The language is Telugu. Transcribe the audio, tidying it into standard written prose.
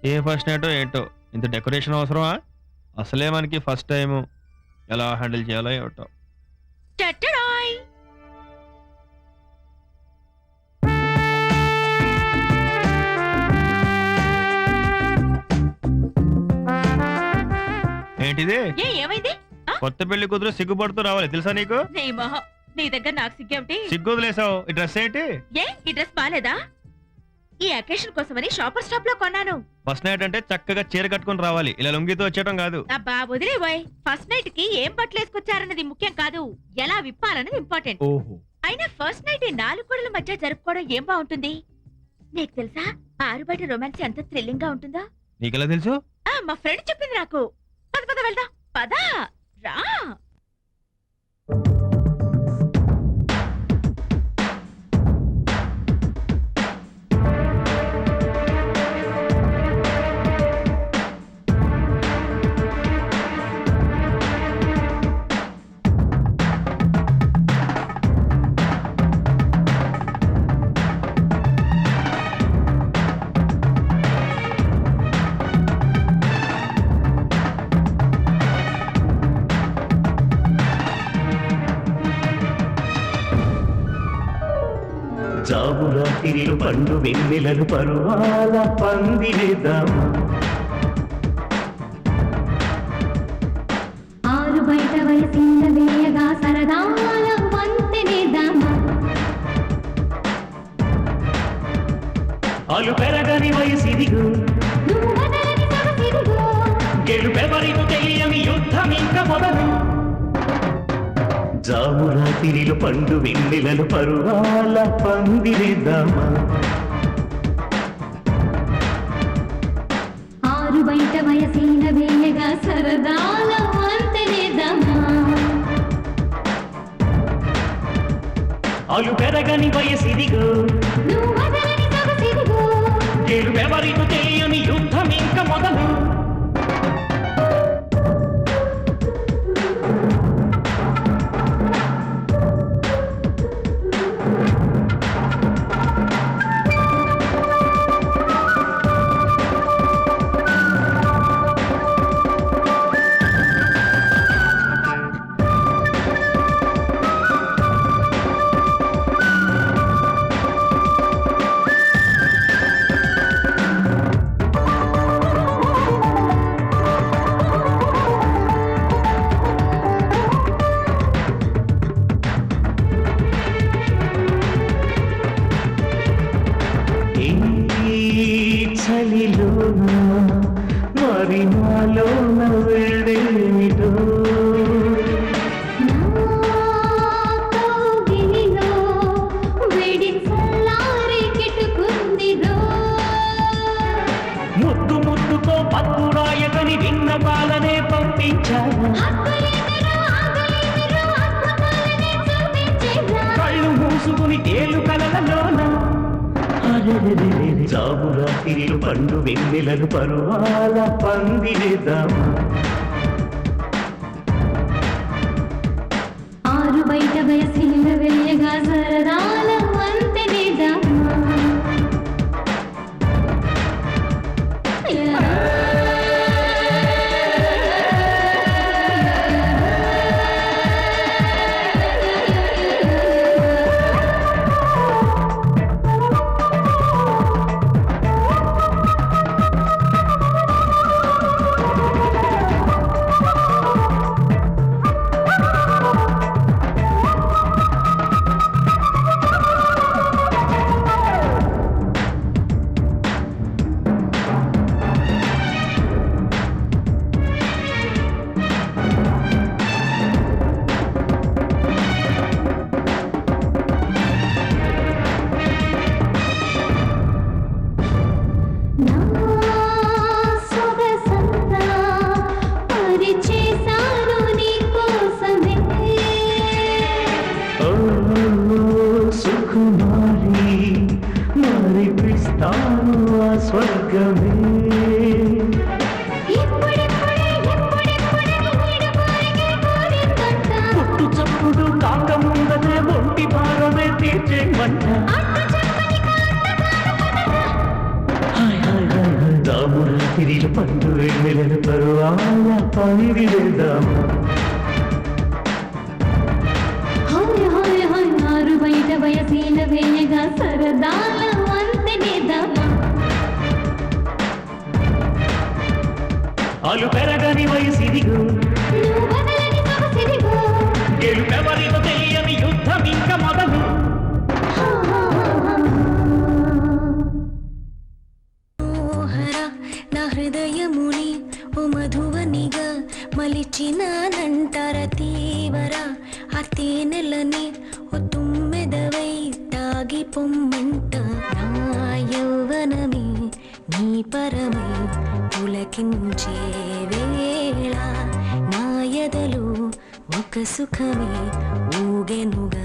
ఏ ఫస్ట్ నైటో ఏంటో ఇంత డెకరేషన్ అవసరమా? అసలే మనకి ఫస్ట్ టైము. ఎలా హ్యాండిల్ చేయాలో ఏమిటో. టట్టడాయ్! ఏంటిది? ఏమైంది? కొత్త పెళ్లి కూతురు సిగ్గుపడుతూ రావాలి తెలుసా నీకు? నీ దగ్గర నాకు సిగ్గేమిటి? సిగ్గు వదిలేసావు. ఈ డ్రెస్ ఏంటి? ఈ డ్రెస్ బాలేదా? ఈ అకేషన్ కోసమని షాపర్ స్టాప్ లో కొన్నాను. ఫస్ట్ నైట్ అంటే చక్కగా చీర కట్టుకుని రావాలి, ఇలా లొంగితో వచ్చేయడం కాదు. అబ్బా వదిలేవోయ్. ఫస్ట్ నైట్ కి ఏం బట్టలు వేసుకొచ్చారన్నది ముఖ్యం కాదు, ఎలా విప్పాలన్నది ఇంపార్టెంట్. ఓహో. అయినా ఫస్ట్ నైట్ 4 గోడల మధ్య జరుపుకోవడం ఏం బాగుంటుంది? నీకు తెలుసా ఆరు బయట రొమాన్స్ ఎంత థ్రిల్లింగ్ గా ఉంటుందో? నీకెలా తెలుసు? మా ఫ్రెండ్ చెప్పింది నాకు. పద పద వెళ్దాం, పద రా. జాబురాతిరిలు పండు వెన్నెలలు పరువాల పందిరేద్దామా, ఆరు బయట వయసిన వేయగా సరదాల వంతెనేద్దామా, అలు పెరగని వయసిదిగు నువ్వు వదలని సొగసిదిగో, గెలుపెవరికు తెలియని యుద్ధం ఇంకా మొదలు. జామురాతిరిలు పండు వెన్నెలలు పరువాల పందిరేద్దామా, ఆరు బయట వయసిన వేయగా సరదాల వంతెనేద్దామా, అలు పెరగని వయసిదిగు నువ్వు వదలని సొగసిదిగో, గెలుపెవరికు తెలియని యుద్ధం ఇంకా మొదలు. చలిలోన మరి నాలోన వేడేమిటో, నా కౌగిలిలో వేడి చల్లారి కిటుకుందిరో, ముద్దు ముద్దుతో పద్దు రాయగని విన్న పాలనే పంపించాను, హక్కులెదురు ఆగలెదురు అద్భుతాలనే చూపించేరా, కళ్ళు మూసుకుని తేలు కలలలోన. జాబురాతిరిలు పండు వెన్నెలలు పరువాల పందిరేద్దామా, ఆరు బయట వయసిన వేయగా సరదాల వంతెనేద్దామా, రాముడు రాత్రిలో పండు వెన్నెలను పరువాల పనిది వెళ్దామా హాయ్ హాయ్ హాయ్ ఆరు బయట వయసీల వేయగా సరదాల వంతెనేద్దామా అలు పెరగని వయసిదిగో నువ్వు వదలని సొగసిదిగో గెలుపెవరితో తెలియని యుద్ధం ఇంకా మొదలు మనోహర నా హృదయముని ఓ మధువనిగా మలిచినానంటార తీవర ఆ తేనెలని ఓ తుమ్మెదవై తాగి పొమ్మంట నా యౌవనమే నీ పరమై పులకించే వేళ నా ఎదలో ఒక సుఖమే ఊగెనుగా